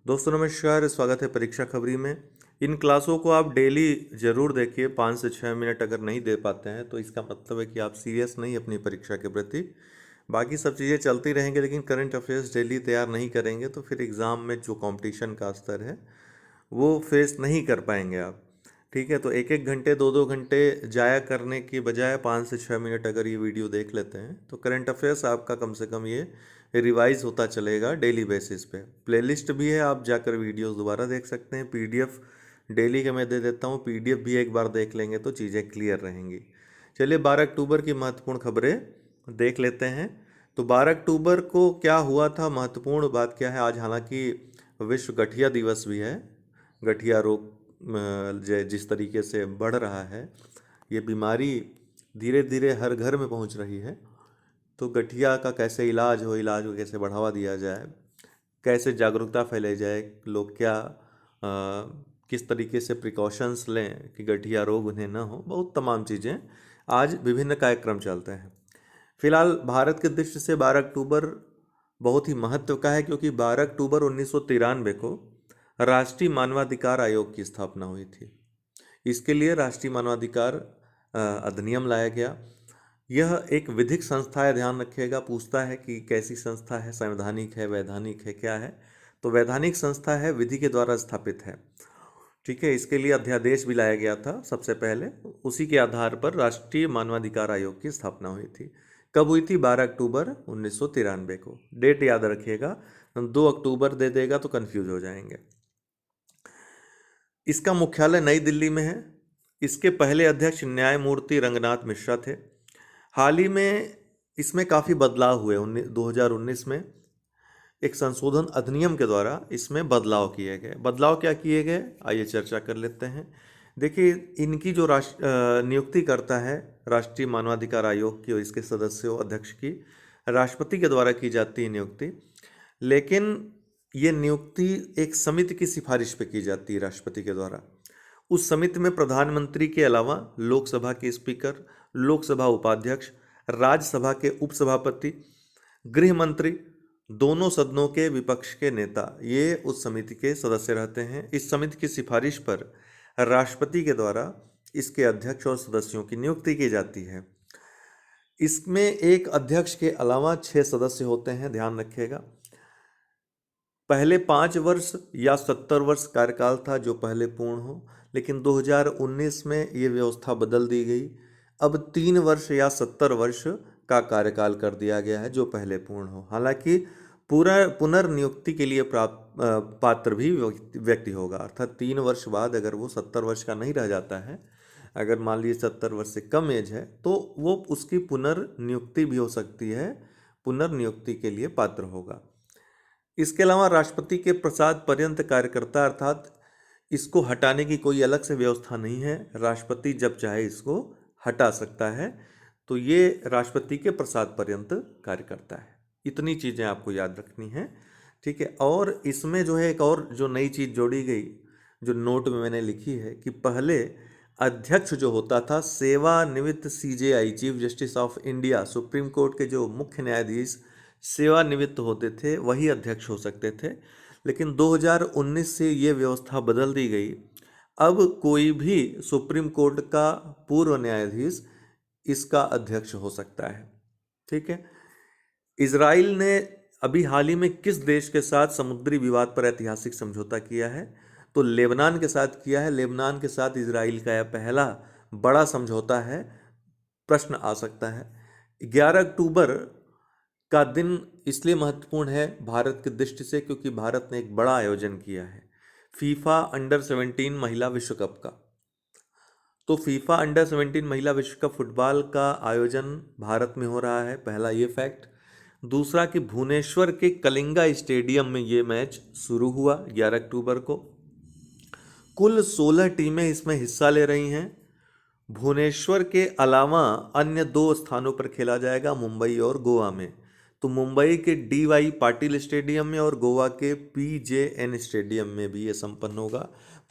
दोस्तों नमस्कार, स्वागत है परीक्षा खबरी में। इन क्लासों को आप डेली ज़रूर देखिए। 5 से 6 मिनट अगर नहीं दे पाते हैं तो इसका मतलब है कि आप सीरियस नहीं अपनी परीक्षा के प्रति। बाकी सब चीज़ें चलती रहेंगी, लेकिन करंट अफेयर्स डेली तैयार नहीं करेंगे तो फिर एग्ज़ाम में जो कंपटीशन का स्तर है वो फेस नहीं कर पाएंगे आप। ठीक है, तो एक एक घंटे 2-2 घंटे जाया करने की बजाय 5 से 6 मिनट अगर ये वीडियो देख लेते हैं तो करंट अफेयर्स आपका कम से कम ये रिवाइज होता चलेगा डेली बेसिस पे। प्लेलिस्ट भी है, आप जाकर वीडियोस दोबारा देख सकते हैं। पीडीएफ डेली के मैं दे देता हूँ, पीडीएफ भी एक बार देख लेंगे तो चीज़ें क्लियर रहेंगी। चलिए 12 अक्टूबर की महत्वपूर्ण खबरें देख लेते हैं। तो 12 अक्टूबर को क्या हुआ था, महत्वपूर्ण बात क्या है आज। हालांकि विश्व गठिया दिवस भी है। गठिया रोग जिस तरीके से बढ़ रहा है, ये बीमारी धीरे धीरे हर घर में पहुंच रही है। तो गठिया का कैसे इलाज हो, इलाज को कैसे बढ़ावा दिया जाए, कैसे जागरूकता फैलाई जाए, लोग क्या किस तरीके से प्रिकॉशंस लें कि गठिया रोग उन्हें न हो, बहुत तमाम चीज़ें आज विभिन्न कार्यक्रम चलते हैं। फिलहाल भारत की दृष्टि से 12 अक्टूबर बहुत ही महत्व का है, क्योंकि 12 अक्टूबर 1993 को राष्ट्रीय मानवाधिकार आयोग की स्थापना हुई थी। इसके लिए राष्ट्रीय मानवाधिकार अधिनियम लाया गया। यह एक विधिक संस्था है, ध्यान रखिएगा। पूछता है कि कैसी संस्था है, संवैधानिक है, वैधानिक है, क्या है। तो वैधानिक संस्था है, विधि के द्वारा स्थापित है। ठीक है, इसके लिए अध्यादेश भी लाया गया था सबसे पहले। उसी के आधार पर राष्ट्रीय मानवाधिकार आयोग की स्थापना हुई थी। कब हुई थी? 12 अक्टूबर 1993 को। डेट याद रखिएगा, 2 अक्टूबर दे देगा तो कंफ्यूज हो जाएंगे। इसका मुख्यालय नई दिल्ली में है। इसके पहले अध्यक्ष न्यायमूर्ति रंगनाथ मिश्रा थे। हाल ही में इसमें काफ़ी बदलाव हुए। 2019 में एक संशोधन अधिनियम के द्वारा इसमें बदलाव किए गए। बदलाव क्या किए गए, आइए चर्चा कर लेते हैं। देखिए, इनकी जो नियुक्ति करता है राष्ट्रीय मानवाधिकार आयोग की और इसके सदस्यों अध्यक्ष की, राष्ट्रपति के द्वारा की जाती है नियुक्ति। लेकिन ये नियुक्ति एक समिति की सिफारिश पे की जाती है राष्ट्रपति के द्वारा। उस समिति में प्रधानमंत्री के अलावा लोकसभा के स्पीकर, लोकसभा उपाध्यक्ष, राज्यसभा के उपसभापति, गृह मंत्री, दोनों सदनों के विपक्ष के नेता, ये उस समिति के सदस्य रहते हैं। इस समिति की सिफारिश पर राष्ट्रपति के द्वारा इसके अध्यक्ष और सदस्यों की नियुक्ति की जाती है। इसमें एक अध्यक्ष के अलावा 6 सदस्य होते हैं, ध्यान रखिएगा। पहले 5 वर्ष या 70 वर्ष कार्यकाल था जो पहले पूर्ण हो, लेकिन 2019 में ये व्यवस्था बदल दी गई। अब 3 वर्ष या 70 वर्ष का कार्यकाल कर दिया गया है जो पहले पूर्ण हो। हालांकि पूरा पुनर्नियुक्ति के लिए पात्र भी व्यक्ति होगा, अर्थात 3 वर्ष बाद अगर वो 70 वर्ष का नहीं रह जाता है, अगर मान लीजिए 70 वर्ष से कम एज है, तो वो उसकी पुनर्नियुक्ति भी हो सकती है, पुनर्नियुक्ति के लिए पात्र होगा। इसके अलावा राष्ट्रपति के प्रसाद पर्यंत कार्यकर्ता, अर्थात इसको हटाने की कोई अलग से व्यवस्था नहीं है। राष्ट्रपति जब चाहे इसको हटा सकता है। तो ये राष्ट्रपति के प्रसाद पर्यंत कार्यकर्ता है। इतनी चीज़ें आपको याद रखनी है। ठीक है, और इसमें जो है एक और जो नई चीज़ जोड़ी गई, जो नोट में मैंने लिखी है, कि पहले अध्यक्ष जो होता था सेवानिवृत्त CJI, chief justice of India, supreme court के जो मुख्य न्यायाधीश सेवानिवृत्त होते थे वही अध्यक्ष हो सकते थे। लेकिन 2019 से ये व्यवस्था बदल दी गई। अब कोई भी सुप्रीम कोर्ट का पूर्व न्यायाधीश इसका अध्यक्ष हो सकता है। ठीक है, इजराइल ने अभी हाल ही में किस देश के साथ समुद्री विवाद पर ऐतिहासिक समझौता किया है? तो लेबनान के साथ किया है। लेबनान के साथ इजराइल का यह पहला बड़ा समझौता है। प्रश्न आ सकता है। 11 अक्टूबर का दिन इसलिए महत्वपूर्ण है भारत की दृष्टि से, क्योंकि भारत ने एक बड़ा आयोजन किया है फीफा अंडर 17 महिला विश्व कप का। तो फीफा अंडर 17 महिला विश्व कप फुटबॉल का आयोजन भारत में हो रहा है, पहला ये फैक्ट। दूसरा कि भुवनेश्वर के कलिंगा स्टेडियम में ये मैच शुरू हुआ 11 अक्टूबर को। कुल 16 टीमें इसमें हिस्सा ले रही हैं। भुवनेश्वर के अलावा अन्य 2 स्थानों पर खेला जाएगा, मुंबई और गोवा में। तो मुंबई के DY पाटिल स्टेडियम में और गोवा के PJN स्टेडियम में भी ये संपन्न होगा।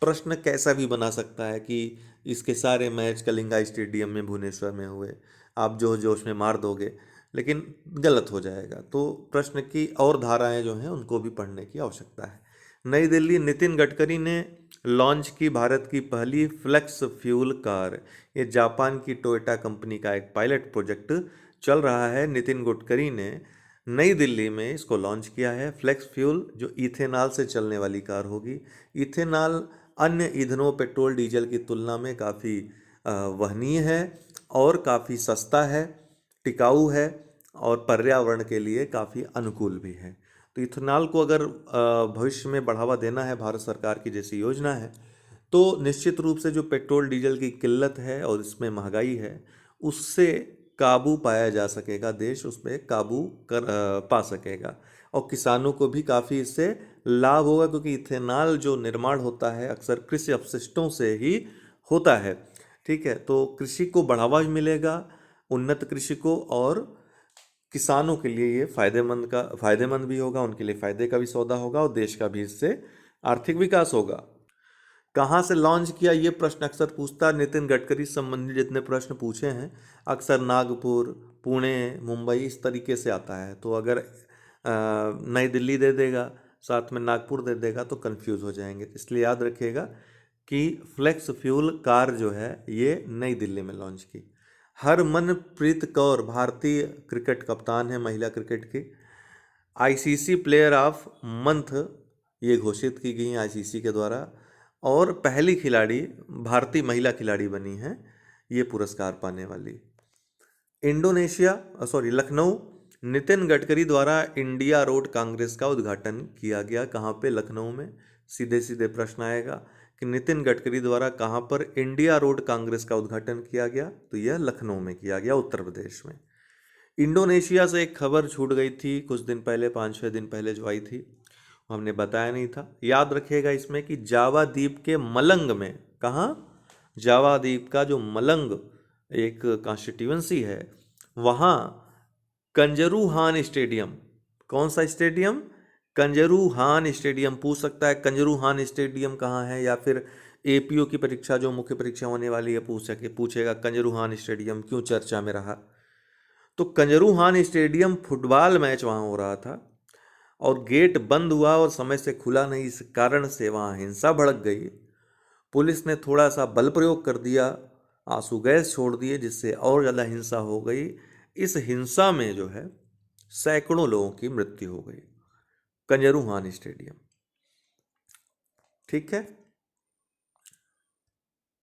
प्रश्न कैसा भी बना सकता है कि इसके सारे मैच कलिंगा स्टेडियम में भुवनेश्वर में हुए, आप जो जोश में मार दोगे, लेकिन गलत हो जाएगा। तो प्रश्न की और धाराएं जो हैं उनको भी पढ़ने की आवश्यकता है। नई दिल्ली, नितिन गडकरी ने लॉन्च की भारत की पहली फ्लेक्स फ्यूल कार। ये जापान की टोयोटा कंपनी का एक पायलट प्रोजेक्ट चल रहा है। नितिन गडकरी ने नई दिल्ली में इसको लॉन्च किया है। फ्लेक्स फ्यूल जो इथेनॉल से चलने वाली कार होगी। इथेनॉल अन्य ईंधनों पेट्रोल डीजल की तुलना में काफ़ी वहनीय है और काफ़ी सस्ता है, टिकाऊ है और पर्यावरण के लिए काफ़ी अनुकूल भी है। तो इथेनॉल को अगर भविष्य में बढ़ावा देना है, भारत सरकार की जैसी योजना है, तो निश्चित रूप से जो पेट्रोल डीजल की किल्लत है और इसमें महंगाई है, उससे काबू पाया जा सकेगा, देश उस पर काबू पा सकेगा और किसानों को भी काफ़ी इससे लाभ होगा, क्योंकि इथेनॉल जो निर्माण होता है अक्सर कृषि अपशिष्टों से ही होता है। ठीक है, तो कृषि को बढ़ावा भी मिलेगा, उन्नत कृषि को, और किसानों के लिए ये फायदेमंद भी होगा, उनके लिए फायदे का भी सौदा होगा और देश का भी इससे आर्थिक विकास होगा। कहाँ से लॉन्च किया, ये प्रश्न अक्सर पूछता है। नितिन गडकरी संबंधी जितने प्रश्न पूछे हैं अक्सर नागपुर, पुणे, मुंबई इस तरीके से आता है। तो अगर नई दिल्ली दे देगा, साथ में नागपुर दे देगा तो कंफ्यूज हो जाएंगे। इसलिए याद रखिएगा कि फ्लेक्स फ्यूल कार जो है ये नई दिल्ली में लॉन्च की। हरमनप्रीत कौर भारतीय क्रिकेट कप्तान है महिला क्रिकेट की। आईसीसी प्लेयर ऑफ मंथ ये घोषित की गई आईसीसी के द्वारा और पहली खिलाड़ी, भारतीय महिला खिलाड़ी बनी है ये पुरस्कार पाने वाली। लखनऊ, नितिन गडकरी द्वारा इंडिया रोड कांग्रेस का उद्घाटन किया गया। कहाँ पे? लखनऊ में। सीधे सीधे प्रश्न आएगा कि नितिन गडकरी द्वारा कहाँ पर इंडिया रोड कांग्रेस का उद्घाटन किया गया, तो यह लखनऊ में किया गया, उत्तर प्रदेश में। इंडोनेशिया से एक खबर छूट गई थी कुछ दिन पहले, 5-6 दिन पहले जो आई थी, हमने बताया नहीं था। याद रखिएगा इसमें कि जावा द्वीप के मलंग में, कहाँ? जावा द्वीप का जो मलंग एक कॉन्स्टिट्यूंसी है, वहाँ कंजरूहान स्टेडियम। कौन सा स्टेडियम? कंजरूहान स्टेडियम। पूछ सकता है कंजरूहान स्टेडियम कहाँ है, या फिर एपीओ की परीक्षा जो मुख्य परीक्षा होने वाली है पूछेगा कंजरूहान स्टेडियम क्यों चर्चा में रहा। तो कंजरूहान स्टेडियम फुटबॉल मैच वहाँ हो रहा था और गेट बंद हुआ और समय से खुला नहीं, इस कारण से वहाँ हिंसा भड़क गई। पुलिस ने थोड़ा सा बल प्रयोग कर दिया, आंसू गैस छोड़ दिए, जिससे और ज़्यादा हिंसा हो गई। इस हिंसा में जो है सैकड़ों लोगों की मृत्यु हो गई। कंजरूहान स्टेडियम। ठीक है।